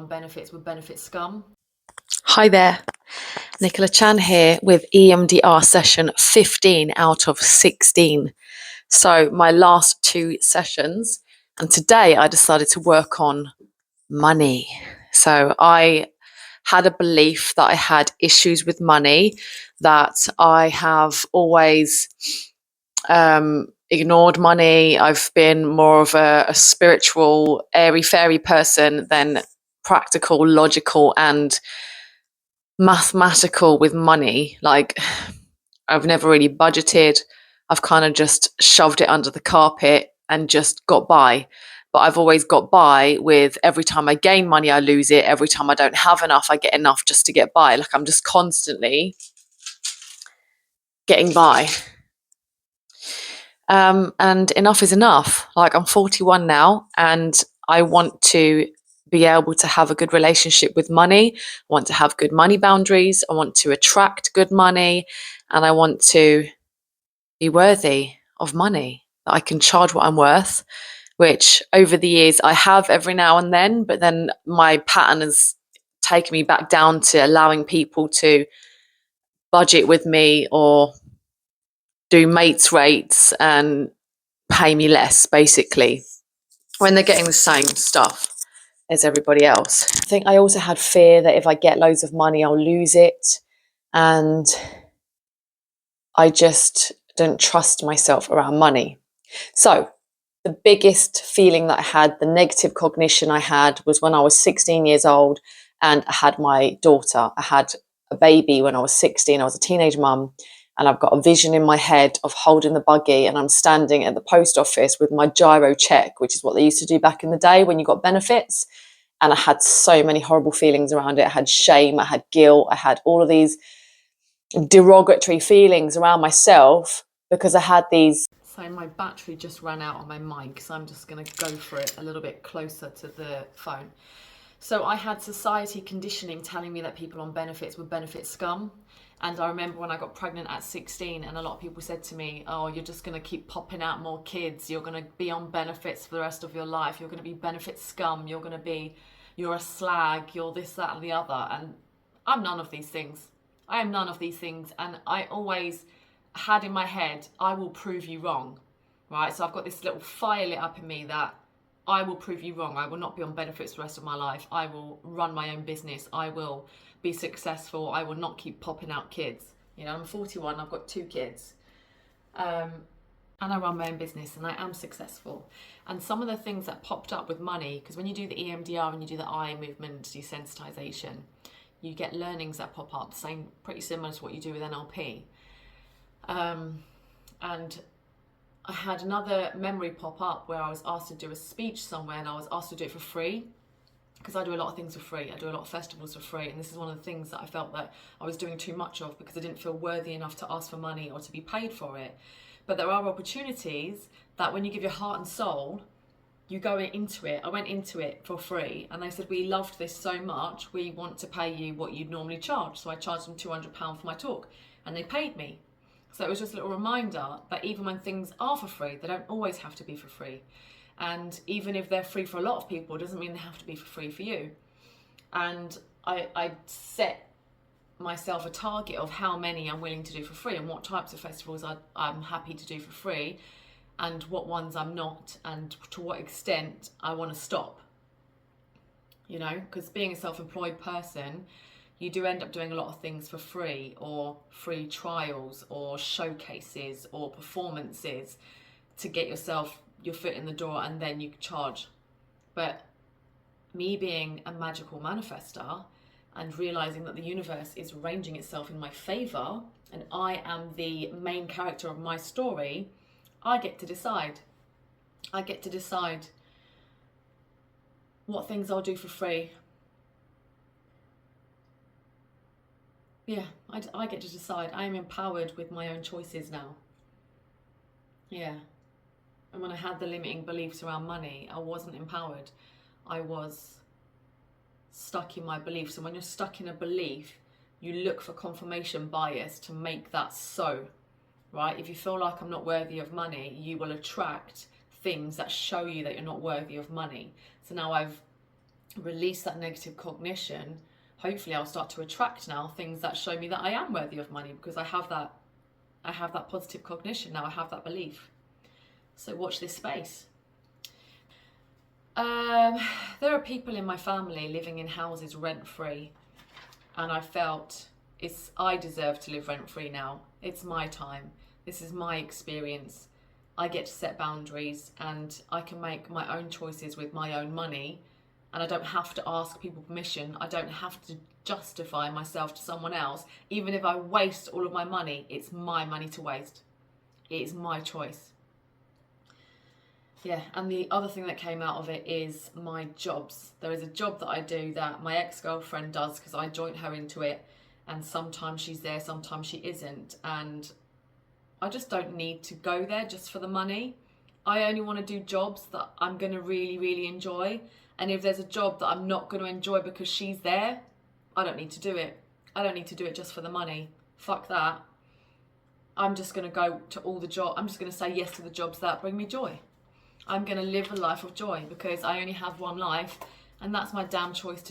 on benefits with benefit scum. Hi there, Nicola Chan here with EMDR session 15 out of 16. So my last 2 sessions, and today I decided to work on money. So I had a belief that I had issues with money, that I have always ignored money. I've been more of a spiritual, airy-fairy person than practical, logical, and mathematical with money. Like, I've never really budgeted. I've kind of just shoved it under the carpet and just got by. But I've always got by with every time I gain money, I lose it. Every time I don't have enough, I get enough just to get by. Like, I'm just constantly getting by. And enough is enough. Like, I'm 41 now and I want to be able to have a good relationship with money. I want to have good money boundaries. I want to attract good money, and I want to be worthy of money, that I can charge what I'm worth, which over the years I have every now and then, but then my pattern has taken me back down to allowing people to budget with me or do mates rates and pay me less, basically, when they're getting the same stuff as everybody else. I think I also had fear that if I get loads of money, I'll lose it. And I just don't trust myself around money. So the biggest feeling that I had, the negative cognition I had, was when I was 16 years old and I had my daughter. I had a baby when I was 16. I was a teenage mum. And I've got a vision in my head of holding the buggy and I'm standing at the post office with my gyro check, which is what they used to do back in the day when you got benefits. And I had so many horrible feelings around it. I had shame, I had guilt, I had all of these derogatory feelings around myself because I had these. So my battery just ran out on my mic, so I'm just going to go for it a little bit closer to the phone. So I had society conditioning telling me that people on benefits were benefit scum. And I remember when I got pregnant at 16 and a lot of people said to me, oh, you're just going to keep popping out more kids. You're going to be on benefits for the rest of your life. You're going to be benefit scum. You're a slag. You're this, that, and the other. And I'm none of these things. I am none of these things. And I always had in my head, I will prove you wrong, right? So I've got this little fire lit up in me that I will prove you wrong. I will not be on benefits the rest of my life. I will run my own business. I will be successful. I will not keep popping out kids. You know, I'm 41. I've got 2 kids. And I run my own business and I am successful. And some of the things that popped up with money, because when you do the EMDR and you do the eye movement desensitization, you get learnings that pop up, pretty similar to what you do with NLP. And I had another memory pop up where I was asked to do a speech somewhere and I was asked to do it for free, because I do a lot of things for free. I do a lot of festivals for free, and this is one of the things that I felt that I was doing too much of because I didn't feel worthy enough to ask for money or to be paid for it. But there are opportunities that when you give your heart and soul, you go into it. I went into it for free and they said, we loved this so much, we want to pay you what you'd normally charge. So I charged them £200 for my talk and they paid me. So it was just a little reminder that even when things are for free, they don't always have to be for free. And even if they're free for a lot of people, it doesn't mean they have to be for free for you. And I set myself a target of how many I'm willing to do for free and what types of festivals I'm happy to do for free and what ones I'm not, and to what extent I want to stop. You know, because being a self-employed person, you do end up doing a lot of things for free, or free trials or showcases or performances to get your foot in the door, and then you charge. But me being a magical manifester and realizing that the universe is arranging itself in my favor and I am the main character of my story, I get to decide. I get to decide what things I'll do for free. Yeah, I get to decide. I am empowered with my own choices now. Yeah. And when I had the limiting beliefs around money, I wasn't empowered. I was stuck in my beliefs. And when you're stuck in a belief, you look for confirmation bias to make that so, right? If you feel like I'm not worthy of money, you will attract things that show you that you're not worthy of money. So now I've release that negative cognition, hopefully I'll start to attract now things that show me that I am worthy of money, because I have that positive cognition now. I have that belief. So watch this space. There are people in my family living in houses rent-free, and I felt I deserve to live rent-free now. It's my time. This is my experience. I get to set boundaries, and I can make my own choices with my own money, and I don't have to ask people permission. I don't have to justify myself to someone else. Even if I waste all of my money, it's my money to waste. It is my choice. Yeah, and the other thing that came out of it is my jobs. There is a job that I do that my ex-girlfriend does because I joined her into it, and sometimes she's there, sometimes she isn't, and I just don't need to go there just for the money. I only want to do jobs that I'm going to really, really enjoy, and if there's a job that I'm not going to enjoy because she's there, I don't need to do it. I don't need to do it just for the money. Fuck that. I'm just going to go to all the jobs. I'm just going to say yes to the jobs that bring me joy. I'm going to live a life of joy because I only have one life, and that's my damn choice to